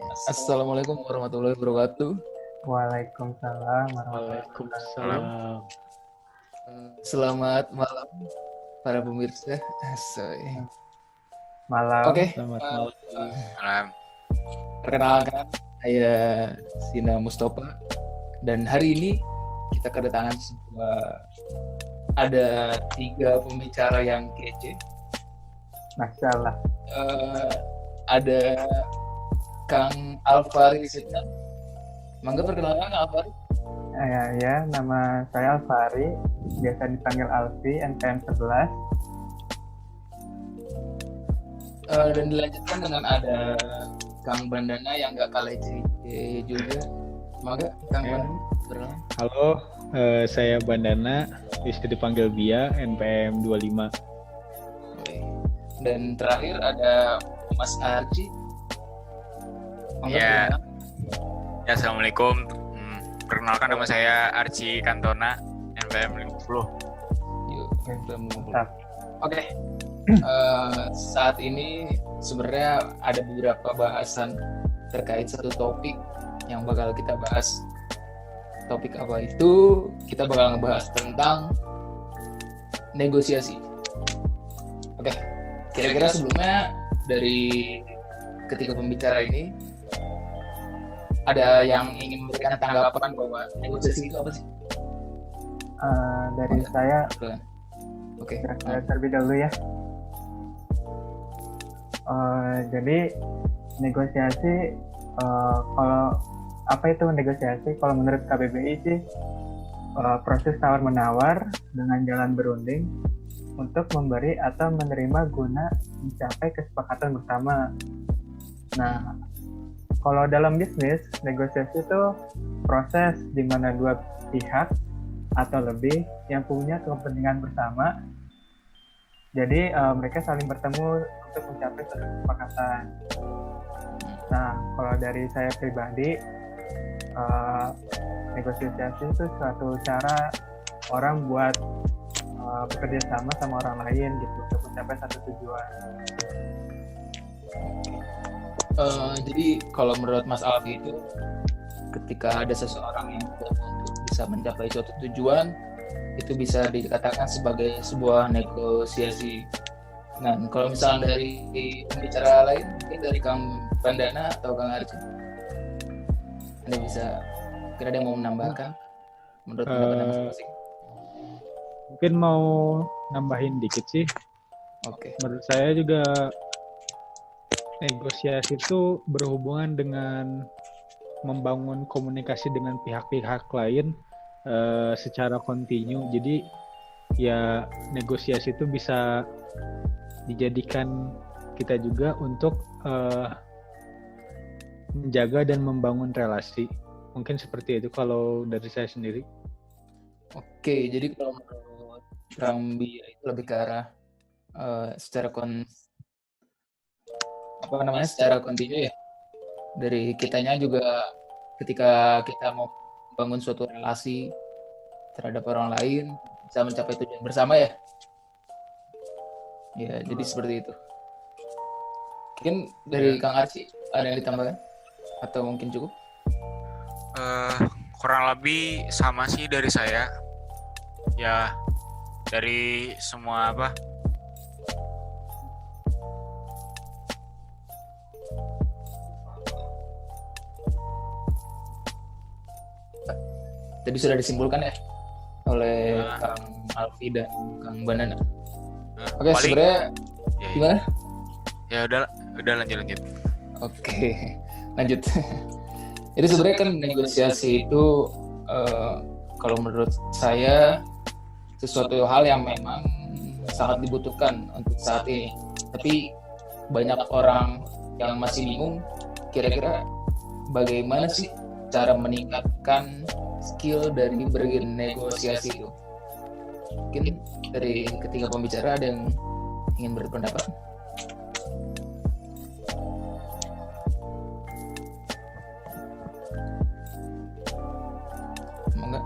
Assalamualaikum warahmatullahi wabarakatuh. Waalaikumsalam warahmatullahi wabarakatuh. Waalaikumsalam. Selamat malam para pemirsa. Asoy. Malam. Oke, Selamat malam. Malam. perkenalkan saya Sina Mustafa dan hari ini kita kedatangan ada 3 pembicara yang kece. Masya Allah. Ada Kang Alfari Sidnan. Mangga perkenalkan Kang Alfari. Ya, nama saya Alfari, biasa dipanggil Alfi, NPM 11. Dan dilanjutkan dengan ada Kang Bandana yang gak kalah kece juga. Mangga Kang Bandana perkenalan. Halo, saya Bandana, bisa dipanggil Bia, NPM 25. Dan terakhir ada Mas Arji. Ya. Ya, assalamualaikum. Perkenalkan nama saya Archie Cantona, NPM 50. Mantap. Oke. Saat ini sebenarnya ada beberapa bahasan terkait satu topik yang bakal kita bahas. Topik apa itu? Kita bakal ngebahas tentang negosiasi. Oke. Kira-kira sebelumnya dari ketiga pembicara ini ada yang ingin memberikan tanggapan bahwa negosiasi itu apa sih? Dari saya, Oke. saya terlebih dahulu ya. Jadi negosiasi, kalau apa itu negosiasi? Kalau menurut KBBI sih proses tawar-menawar dengan jalan berunding untuk memberi atau menerima guna mencapai kesepakatan bersama. Nah, kalau dalam bisnis, negosiasi itu proses di mana dua pihak atau lebih yang punya kepentingan bersama. Jadi mereka saling bertemu untuk mencapai suatu kesepakatan. Nah, kalau dari saya pribadi, negosiasi itu suatu cara orang buat bekerja sama orang lain gitu untuk mencapai satu tujuan. Jadi kalau menurut Mas Alfi itu ketika ada seseorang yang untuk bisa mencapai suatu tujuan itu bisa dikatakan sebagai sebuah negosiasi. Nah, kalau misalnya dari pembicara lain, mungkin dari Kang Bandana atau Kang Arji, Anda bisa kira ada yang mau menambahkan menurut pendapat masing-masing? Mungkin mau nambahin dikit sih. Oke. Menurut saya juga negosiasi itu berhubungan dengan membangun komunikasi dengan pihak-pihak lain secara kontinu. Jadi ya negosiasi itu bisa dijadikan kita juga untuk menjaga dan membangun relasi. Mungkin seperti itu kalau dari saya sendiri. Oke, jadi kalau menurut Rambi itu lebih ke arah secara kontinu ya. Dari kitanya juga ketika kita mau bangun suatu relasi terhadap orang lain bisa mencapai tujuan bersama ya. Ya, jadi seperti itu. Mungkin dari Kang Arci ada yang ditambahkan atau mungkin cukup? Kurang lebih sama sih dari saya. Ya, dari semua Tadi sudah disimpulkan ya oleh Kang Alfi dan Kang Banana. Oke, sebenarnya gimana? Ya udah lanjut. Oke, lanjut. Jadi sebenarnya kan negosiasi itu kalau menurut saya sesuatu hal yang memang sangat dibutuhkan untuk saat ini. Tapi banyak orang yang masih bingung kira-kira bagaimana sih cara meningkatkan skill dari bernegosiasi itu. Mungkin dari ketiga pembicara ada yang ingin berpendapat? Enggak?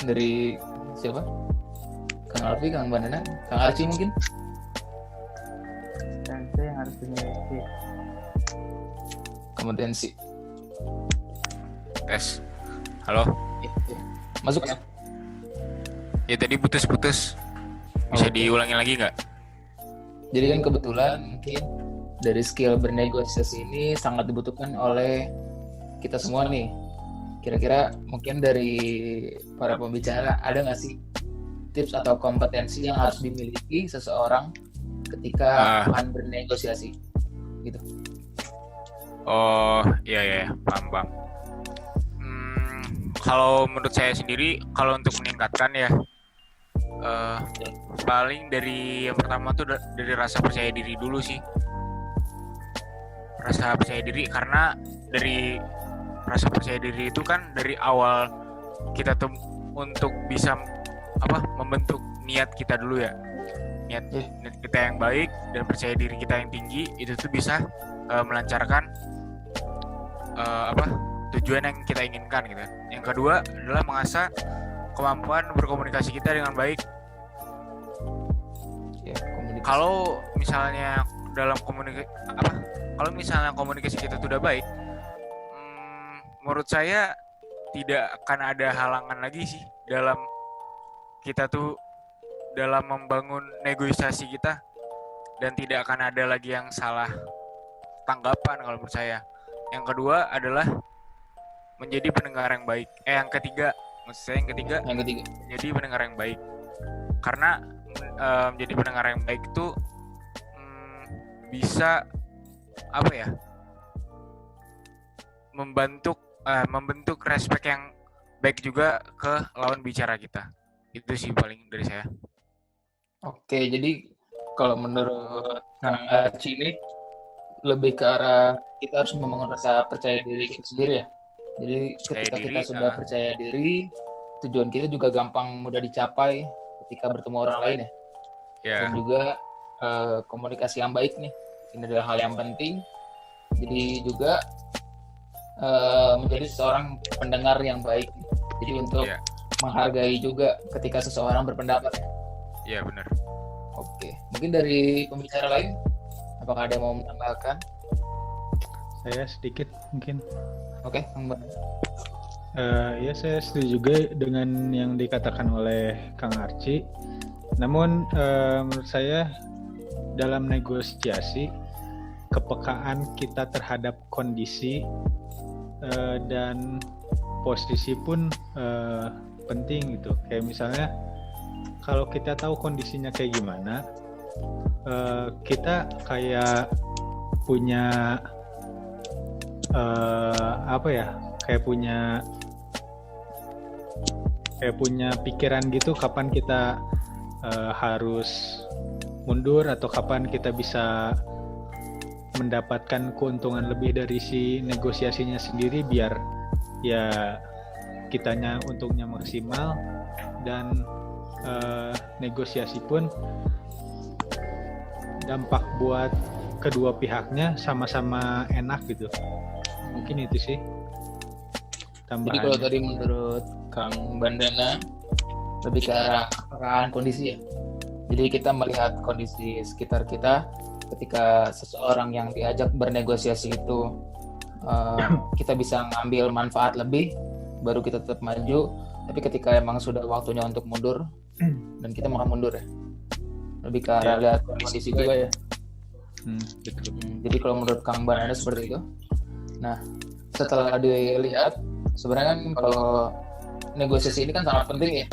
Dari siapa? Kang Alfi, Kang Bandana, Kang Arci mungkin? dimiliki. Kompetensi. Tes. Halo. Masuk ya? Ya tadi putus-putus. Bisa Oke. diulangi lagi nggak? Jadi kan kebetulan mungkin dari skill bernegosiasi ini sangat dibutuhkan oleh kita semua nih. Kira-kira mungkin dari para pembicara ada nggak sih tips atau kompetensi yang harus dimiliki seseorang ketika akan bernegosiasi gitu? Oh iya paham. Kalau menurut saya sendiri, kalau untuk meningkatkan ya paling dari yang pertama tuh dari rasa percaya diri dulu sih. Rasa percaya diri, karena dari rasa percaya diri itu kan dari awal kita tuh untuk bisa membentuk niat kita dulu ya. Niat kita yang baik dan percaya diri kita yang tinggi itu tuh bisa melancarkan tujuan yang kita inginkan gitu. Yang kedua adalah mengasah kemampuan berkomunikasi kita dengan baik. Ya, komunikasi. Kalau misalnya kalau misalnya komunikasi kita sudah baik, menurut saya tidak akan ada halangan lagi sih dalam kita tuh dalam membangun negosiasi kita, dan tidak akan ada lagi yang salah tanggapan kalau menurut saya. Yang kedua adalah menjadi pendengar yang baik. Yang ketiga menjadi pendengar yang baik. Karena menjadi pendengar yang baik itu bisa membentuk respek yang baik juga ke lawan bicara kita. Itu sih paling dari saya. Oke, jadi kalau menurut Kang Arci ini lebih ke arah kita harus membangun rasa percaya diri kita sendiri ya. Jadi ketika kita sudah percaya diri, tujuan kita juga gampang mudah dicapai ketika bertemu orang lain ya. Dan juga komunikasi yang baik nih, ini adalah hal yang penting. Jadi juga menjadi seorang pendengar yang baik. Jadi untuk menghargai juga ketika seseorang berpendapat. Iya benar. Oke, mungkin dari pembicara lain, apakah ada yang mau menambahkan? Saya sedikit mungkin. Oke, Ya saya setuju juga dengan yang dikatakan oleh Kang Arci. Namun menurut saya dalam negosiasi kepekaan kita terhadap kondisi dan posisi pun penting gitu. Kayak misalnya kalau kita tahu kondisinya kayak gimana, kita kayak punya kayak punya pikiran gitu kapan kita harus mundur atau kapan kita bisa mendapatkan keuntungan lebih dari si negosiasinya sendiri biar ya kitanya untungnya maksimal dan negosiasi pun dampak buat kedua pihaknya sama-sama enak gitu. Mungkin itu sih tambahan. Jadi kalau tadi menurut Kang Bandana lebih ke arah kepekaan kondisi ya. Jadi kita melihat kondisi sekitar kita ketika seseorang yang diajak bernegosiasi itu kita bisa ngambil manfaat lebih, baru kita tetap maju. Tapi ketika emang sudah waktunya untuk mundur, dan kita makan mundur ya. Lebih ke arah lihat kondisi juga ya. Betul. Jadi kalau menurut Kang Bandana seperti itu. Nah, setelah dilihat, sebenarnya kan kalau negosiasi ini kan sangat penting ya.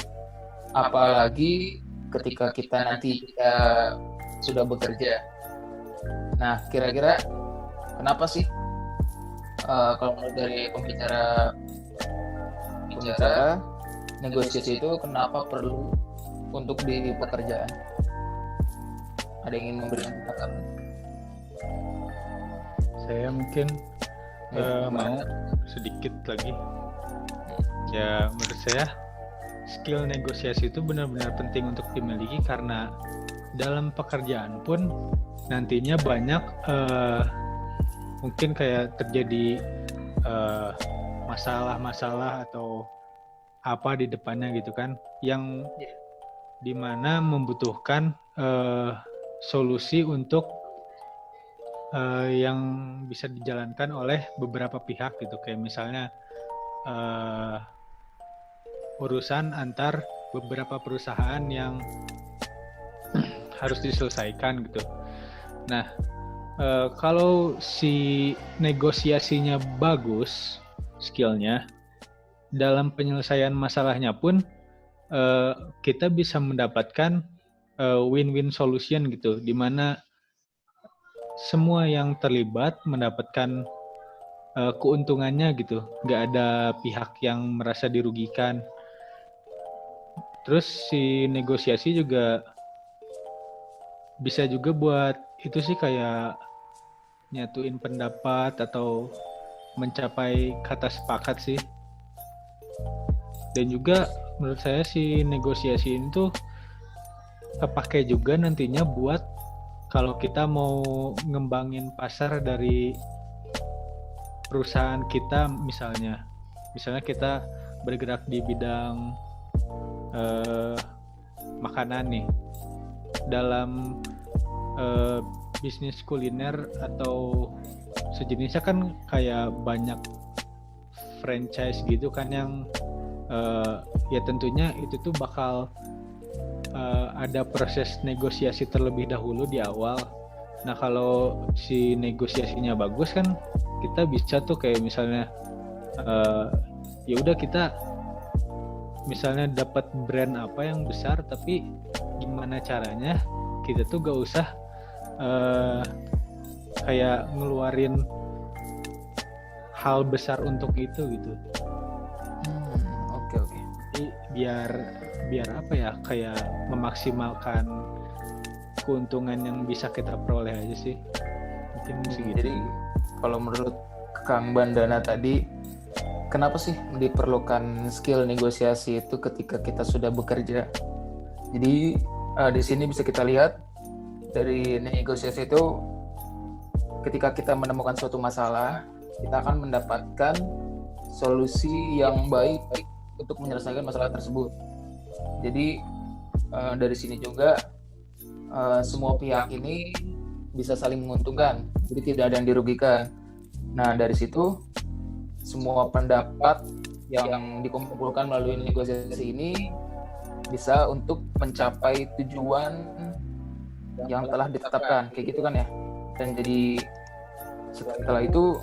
Apalagi ketika kita nanti sudah bekerja. Nah, kira-kira kenapa sih kalau menurut dari pembicara negosiasi itu kenapa perlu untuk di pekerjaan? Ada yang ingin memberikan pendapat? Saya mungkin mau sedikit lagi. Ya menurut saya skill negosiasi itu benar-benar penting untuk dimiliki karena dalam pekerjaan pun nantinya banyak mungkin kayak terjadi masalah-masalah atau apa di depannya gitu kan yang dimana membutuhkan solusi untuk yang bisa dijalankan oleh beberapa pihak gitu, kayak misalnya urusan antar beberapa perusahaan yang harus diselesaikan gitu. Nah, kalau si negosiasinya bagus skillnya, dalam penyelesaian masalahnya pun kita bisa mendapatkan win-win solution gitu, di mana semua yang terlibat mendapatkan keuntungannya gitu, nggak ada pihak yang merasa dirugikan. Terus si negosiasi juga bisa juga buat itu sih, kayak nyatuin pendapat atau mencapai kata sepakat sih. Dan juga menurut saya si negosiasi ini tuh kepake juga nantinya buat kalau kita mau ngembangin pasar dari perusahaan kita, misalnya kita bergerak di bidang makanan nih, dalam bisnis kuliner atau sejenisnya kan kayak banyak franchise gitu kan, yang ya tentunya itu tuh bakal ada proses negosiasi terlebih dahulu di awal. Nah kalau si negosiasinya bagus kan, kita bisa tuh kayak misalnya ya udah kita misalnya dapat brand apa yang besar, tapi gimana caranya kita tuh gak usah kayak ngeluarin hal besar untuk itu gitu. Oke. Jadi biar apa ya, kayak memaksimalkan keuntungan yang bisa kita peroleh aja sih. Mungkin segitu. Jadi kalau menurut Kang Bandana tadi, kenapa sih diperlukan skill negosiasi itu ketika kita sudah bekerja? Jadi di sini bisa kita lihat dari negosiasi itu, ketika kita menemukan suatu masalah, kita akan mendapatkan solusi yang baik untuk menyelesaikan masalah tersebut. Jadi dari sini juga semua pihak ini bisa saling menguntungkan, jadi tidak ada yang dirugikan. Nah dari situ semua pendapat yang dikumpulkan melalui negosiasi ini bisa untuk mencapai tujuan yang telah ditetapkan, kayak gitu kan ya. Dan jadi setelah itu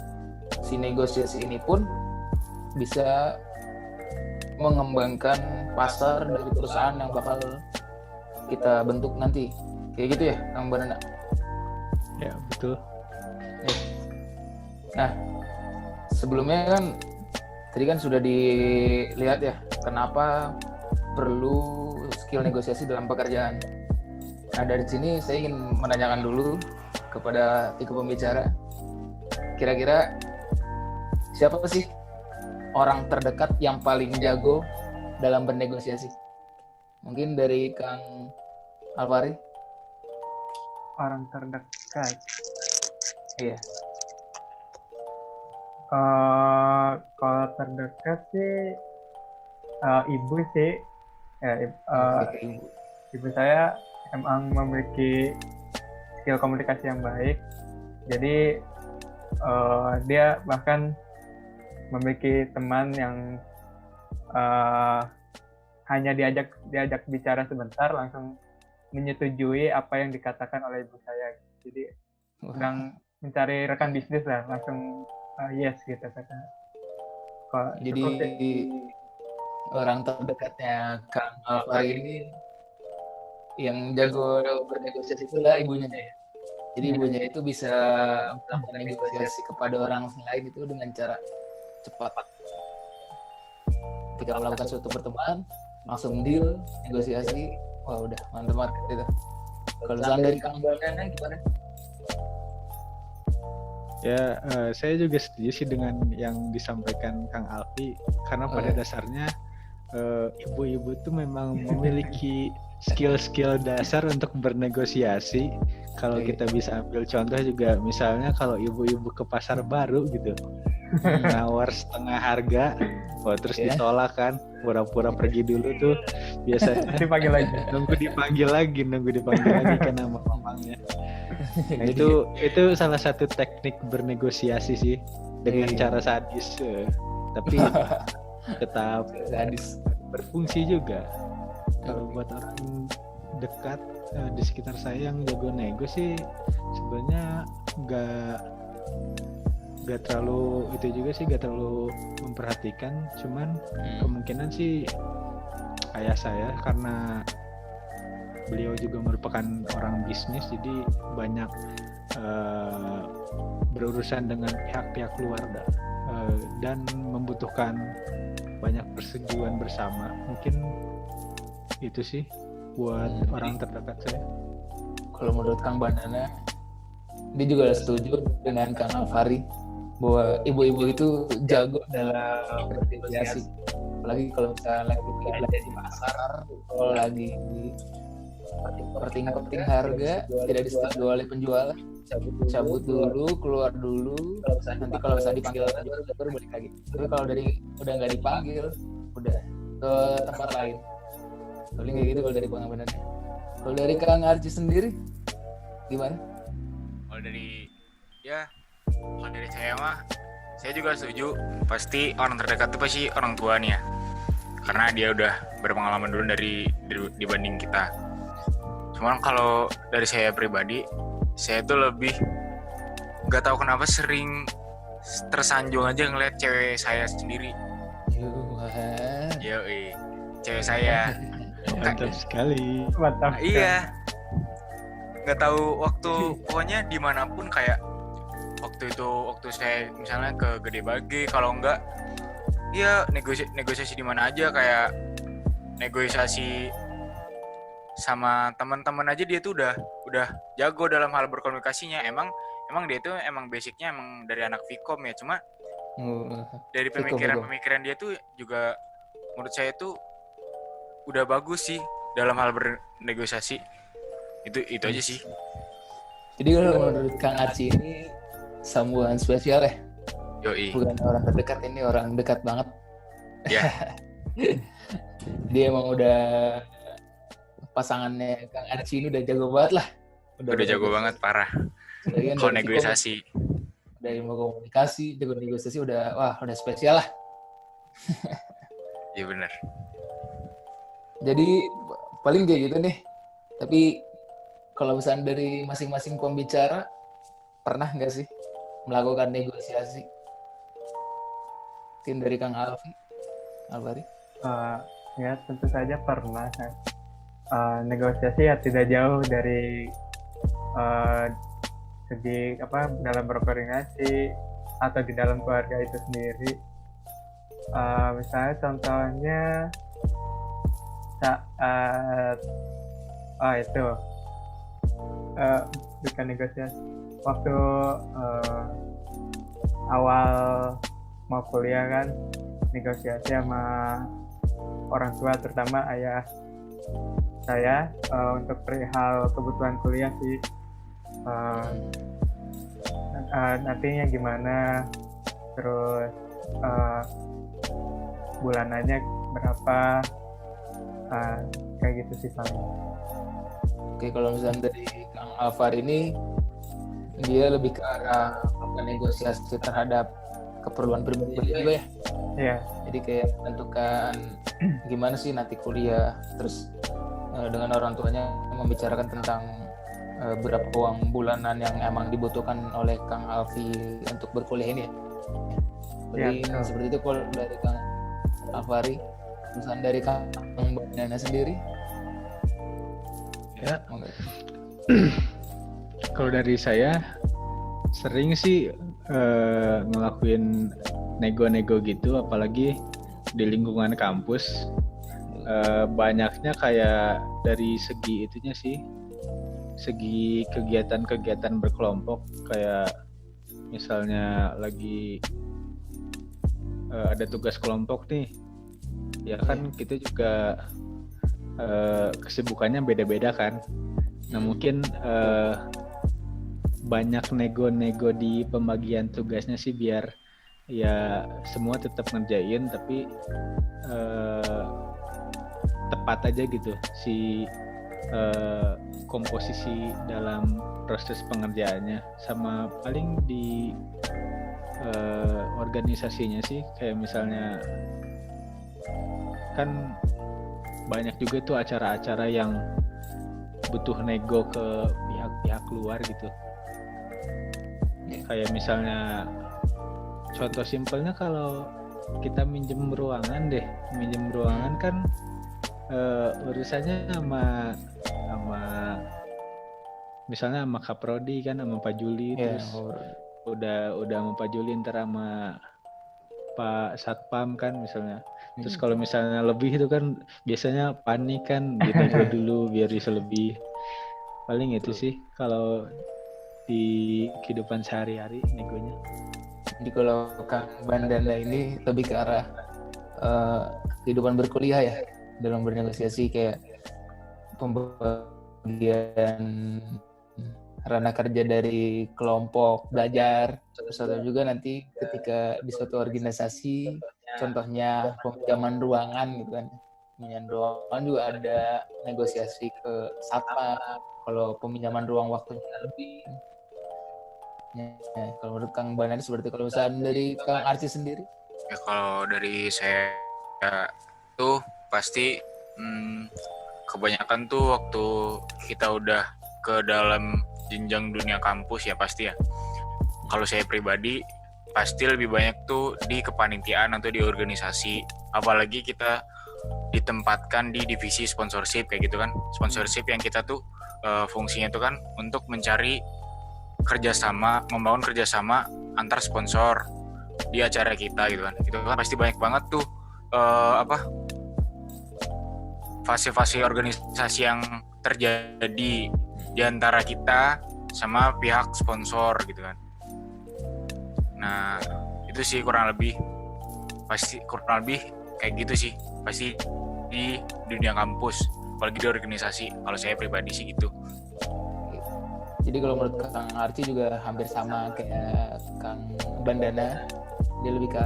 si negosiasi ini pun bisa mengembangkan pasar dari perusahaan yang bakal kita bentuk nanti, kayak gitu ya Kang Bandana? Ya betul. Nah sebelumnya kan tadi kan sudah dilihat ya kenapa perlu skill negosiasi dalam pekerjaan. Nah dari sini saya ingin menanyakan dulu kepada tiga pembicara, kira-kira siapa sih orang terdekat yang paling jago dalam bernegosiasi? Mungkin dari Kang Alvari. Orang terdekat. Iya. Kalau terdekat sih ibu sih. Ya, ibu saya emang memiliki skill komunikasi yang baik. Jadi dia bahkan memiliki teman yang hanya diajak bicara sebentar langsung menyetujui apa yang dikatakan oleh ibu saya. Jadi sedang mencari rekan bisnis lah, langsung yes gitu kata. Jadi orang terdekatnya Kang Alvari ini yang jago bernegosiasi itulah ibunya ya. Jadi ibunya itu bisa melakukan negosiasi kepada orang lain itu dengan cara cepat. Ketika melakukan suatu pertemuan, langsung deal, negosiasi, wah udah mantep banget gitu. Kalau saran dari Kang Bandana gimana? Ya, saya juga setuju sih dengan yang disampaikan Kang Alfi, karena pada dasarnya ibu-ibu itu memang memiliki skill-skill dasar untuk bernegosiasi. Kalau kita bisa ambil contoh juga, misalnya kalau ibu-ibu ke pasar baru gitu, nawar setengah harga, Wah, terus Ya. ditolak kan, pura-pura pergi dulu tuh biasanya. Dipanggil lagi. nunggu dipanggil lagi kan sama mamangnya. Nah, itu salah satu teknik bernegosiasi sih dengan Iya. cara sadis, tapi tetap Sadis. berfungsi juga. Kalau buat orang dekat di sekitar saya yang jago nego sih sebenarnya nggak terlalu itu juga sih, nggak terlalu memperhatikan, cuman kemungkinan sih ayah saya karena beliau juga merupakan orang bisnis, jadi banyak berurusan dengan pihak-pihak luar dan membutuhkan banyak persetujuan bersama. Mungkin itu sih buat orang terdekat saya. Kalau menurut Kang Banana, dia juga setuju dengan Kang Alvari bahwa ibu-ibu itu jago dalam bernegosiasi. Apalagi kalau misalnya lagi belanja di pasar, kalau lagi perting harga tidak disetujui oleh penjual, cabut dulu, keluar dulu. Nanti kalau misalnya dipanggil penjual baru balik lagi. Tapi kalau udah nggak dipanggil, udah ke tempat lain. Paling kayak gitu kalau dari Kang Banana. Kalau dari Kang Arji sendiri gimana? Kalau dari saya mah, saya juga setuju. Pasti orang terdekat itu pasti orang tua nih ya, karena dia udah berpengalaman dulu dibanding kita. Cuman kalau dari saya pribadi, saya tuh lebih nggak tahu kenapa sering tersanjung aja ngeliat cewek saya sendiri. Yoi, cewek saya. Mantap sekali. Mantap. Iya. Nggak tahu pokoknya dimanapun, kayak waktu saya misalnya ke Gede Bage, kalau enggak ya negosiasi di mana aja, kayak negosiasi sama teman-teman aja dia tuh udah jago dalam hal berkomunikasinya. Emang dia tuh emang basicnya emang dari anak Vkom ya, cuma dari pemikiran dia tuh juga menurut saya tuh udah bagus sih dalam hal bernegosiasi. Itu aja sih. Jadi kalau menurut Kang Arci ini sambungan spesial ya? Yoi. Bukan orang terdekat, ini orang dekat banget. Ya. Dia emang udah pasangannya Kang Arci ini udah jago banget lah. Udah jago banget, parah. Kalau negosiasi. Dari mau komunikasi, jago negosiasi udah spesial lah. Iya benar. Jadi paling kayak gitu nih. Tapi kalau misalnya dari masing-masing pembicara, pernah nggak sih melakukan negosiasi? Mungkin dari Kang Alvari? Ya tentu saja pernah. Negosiasi ya tidak jauh dari segi dalam berkoordinasi atau di dalam keluarga itu sendiri. Misalnya contohnya saat bukan negosiasi, waktu awal mau kuliah kan negosiasi sama orang tua, terutama ayah saya untuk perihal kebutuhan kuliah sih, nantinya gimana, terus bulanannya berapa, kayak gitu sih paling. Oke, kalau misalnya dari Kang Alvar ini, dia lebih ke arah negosiasi terhadap keperluan pribadi juga ya? Iya. Jadi kayak menentukan gimana sih nanti kuliah, terus dengan orang tuanya membicarakan tentang berapa uang bulanan yang emang dibutuhkan oleh Kang Alfi untuk berkuliah ini ya? Jadi seperti itu kalau dari Kang Alvari. Misalnya dari Kang Banana sendiri? Ya. Kalau dari saya sering sih ngelakuin nego-nego gitu, apalagi di lingkungan kampus. Banyaknya kayak dari segi itunya sih, segi kegiatan-kegiatan berkelompok, kayak misalnya lagi ada tugas kelompok nih, ya kan kita juga kesibukannya beda-beda kan. Nah mungkin banyak nego-nego di pembagian tugasnya sih biar ya semua tetap ngerjain tapi tepat aja gitu si komposisi dalam proses pengerjaannya, sama paling di organisasinya sih, kayak misalnya kan banyak juga tuh acara-acara yang butuh nego ke pihak-pihak luar gitu. Kayak misalnya contoh simpelnya kalau kita minjem ruangan kan urusannya sama misalnya sama Kaprodi kan, sama Pak Juli, terus udah sama Pak Juli ntar sama Pak Satpam kan misalnya. Terus kalau misalnya lebih itu kan biasanya panik kan, dinego dulu biar bisa lebih. Paling itu sih kalau di kehidupan sehari-hari negonya. Jadi kalau Kang Bandana ini lebih ke arah kehidupan berkuliah ya, dalam bernegosiasi, kayak pembagian ranah kerja dari kelompok belajar, terus atau juga nanti ketika di suatu organisasi, contohnya peminjaman ruangan gitu kan. Peminjaman ruangan juga ada negosiasi ke satpam kalau peminjaman ruang waktunya lebih. Ya, kalau menurut Kang Bandana seperti, kalau misalnya dari Kang Arci sendiri? Ya kalau dari saya tuh pasti kebanyakan tuh waktu kita udah ke dalam jenjang dunia kampus ya pasti ya. Kalau saya pribadi pasti lebih banyak tuh di kepanitiaan atau di organisasi. Apalagi kita ditempatkan di divisi sponsorship kayak gitu kan. Sponsorship yang kita tuh fungsinya tuh kan untuk mencari kerjasama, membangun kerjasama antar sponsor di acara kita gitu kan. Itu kan pasti banyak banget tuh fase-fase organisasi yang terjadi di antara kita sama pihak sponsor gitu kan. Nah, itu sih kurang lebih kayak gitu sih. Pasti di dunia kampus, apalagi di organisasi. Kalau saya pribadi sih gitu. Jadi kalau menurut Kang Arci juga hampir sama kayak Kang Bandana. Dia lebih ke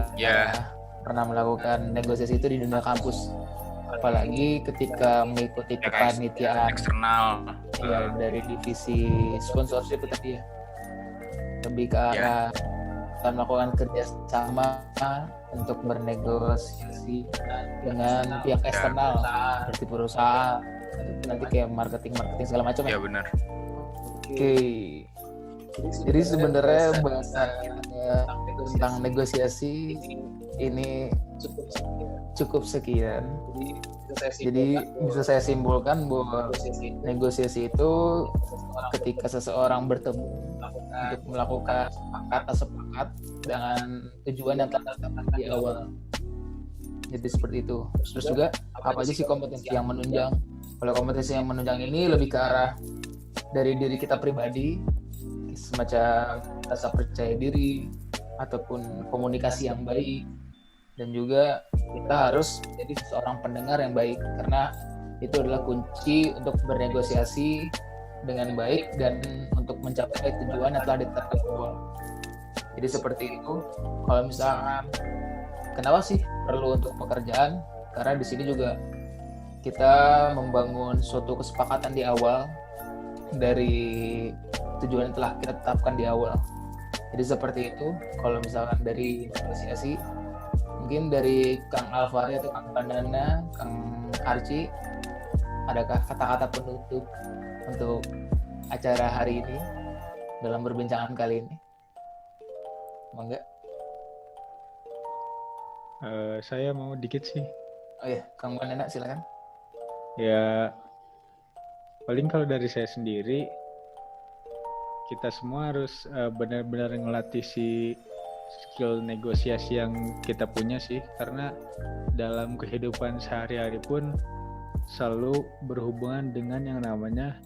pernah melakukan negosiasi itu di dunia kampus. Apalagi ketika mengikuti kepanitiaan eksternal ya, dari divisi sponsorship itu tadi ya, lebih ke arah kita melakukan kerjasama untuk bernegosiasi dengan pihak eksternal seperti perusahaan, nanti kayak marketing segala macam ya. Benar. Oke. Jadi sebenarnya bahasan tentang negosiasi ini cukup sekian. Jadi bisa saya simpulkan bahwa negosiasi itu ketika seseorang bertemu untuk melakukan kata sepakat dengan tujuan yang telah ditetapkan di awal. Jadi seperti itu. Terus juga apa aja sih kompetensi yang menunjang? Kalau kompetensi yang menunjang ini lebih ke arah dari diri kita pribadi, semacam rasa percaya diri ataupun komunikasi yang baik, dan juga kita harus menjadi seorang pendengar yang baik, karena itu adalah kunci untuk bernegosiasi dengan baik dan untuk mencapai tujuan yang telah ditetapkan awal. Jadi seperti itu. Kalau misalkan kenapa sih perlu untuk pekerjaan? Karena di sini juga kita membangun suatu kesepakatan di awal dari tujuan yang telah kita tetapkan di awal. Jadi seperti itu. Kalau misalkan dari negosiasi, mungkin dari Kang Alvari atau Kang Bandana, Kang Arci, adakah kata-kata penutup untuk acara hari ini dalam perbincangan kali ini? Mangga. Saya mau dikit sih. Oh ya, Kang Bandana silakan. Ya, paling kalau dari saya sendiri, kita semua harus benar-benar ngelatih si skill negosiasi yang kita punya sih, karena dalam kehidupan sehari-hari pun selalu berhubungan dengan yang namanya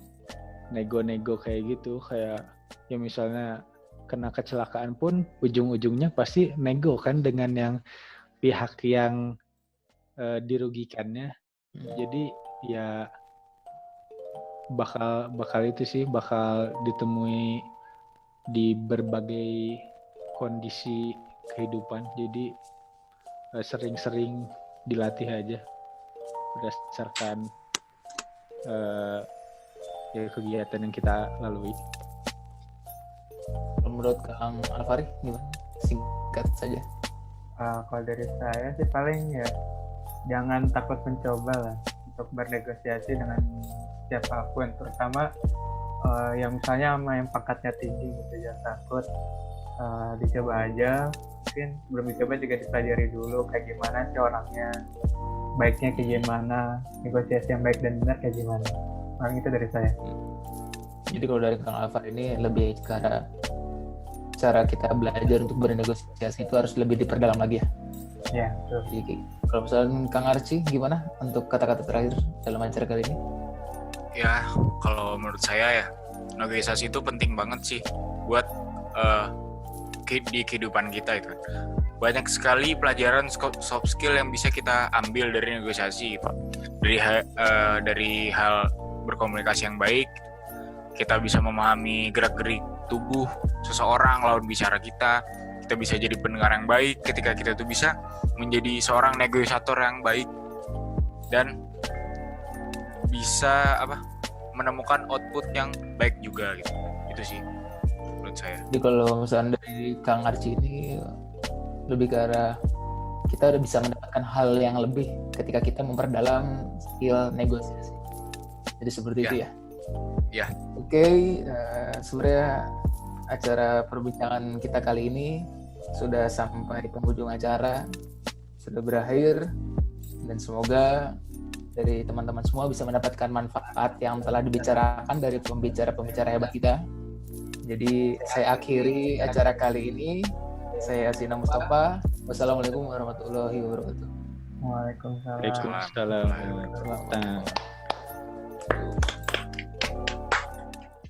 nego-nego kayak gitu. Kayak ya misalnya kena kecelakaan pun ujung-ujungnya pasti nego kan dengan yang pihak yang dirugikannya. Jadi ya bakal itu sih, bakal ditemui di berbagai kondisi kehidupan. Jadi sering-sering dilatih aja berdasarkan ya kegiatan yang kita lalui. Menurut Kang Alfari gimana? Singkat saja. Kalau dari saya sih paling ya jangan takut mencoba lah untuk bernegosiasi dengan siapapun, terutama yang misalnya sama yang pangkatnya tinggi gitu. Jangan takut, dicoba aja. Mungkin belum dicoba juga dipelajari dulu kayak gimana sih orangnya, baiknya kayak gimana, negosiasi yang baik dan benar kayak gimana. Paling itu dari saya. Jadi kalau dari Kang Alfari ini lebih ke arah cara kita belajar untuk bernegosiasi itu harus lebih diperdalam lagi ya. Ya, betul. Jadi kalau misalnya Kang Arci gimana untuk kata-kata terakhir dalam acara kali ini? Ya, kalau menurut saya ya, negosiasi itu penting banget sih buat di kehidupan kita itu. Banyak sekali pelajaran soft skill yang bisa kita ambil dari negosiasi gitu. Dari hal berkomunikasi yang baik, kita bisa memahami gerak-gerik tubuh seseorang lawan bicara kita bisa jadi pendengar yang baik ketika kita tuh bisa menjadi seorang negosiator yang baik dan bisa menemukan output yang baik juga gitu. Itu sih menurut saya. Jadi kalau misalnya dari Kang Arci ini lebih ke arah kita udah bisa mendapatkan hal yang lebih ketika kita memperdalam skill negosiasi. Jadi seperti itu ya. Ya. Oke, sebenarnya acara perbincangan kita kali ini sudah sampai penghujung acara, sudah berakhir, dan semoga dari teman-teman semua bisa mendapatkan manfaat yang telah dibicarakan dari pembicara-pembicara hebat kita. Jadi saya akhiri acara kali ini. Saya Asina Mustafa. Wassalamualaikum warahmatullahi wabarakatuh. Waalaikumsalam. Waalaikumsalam.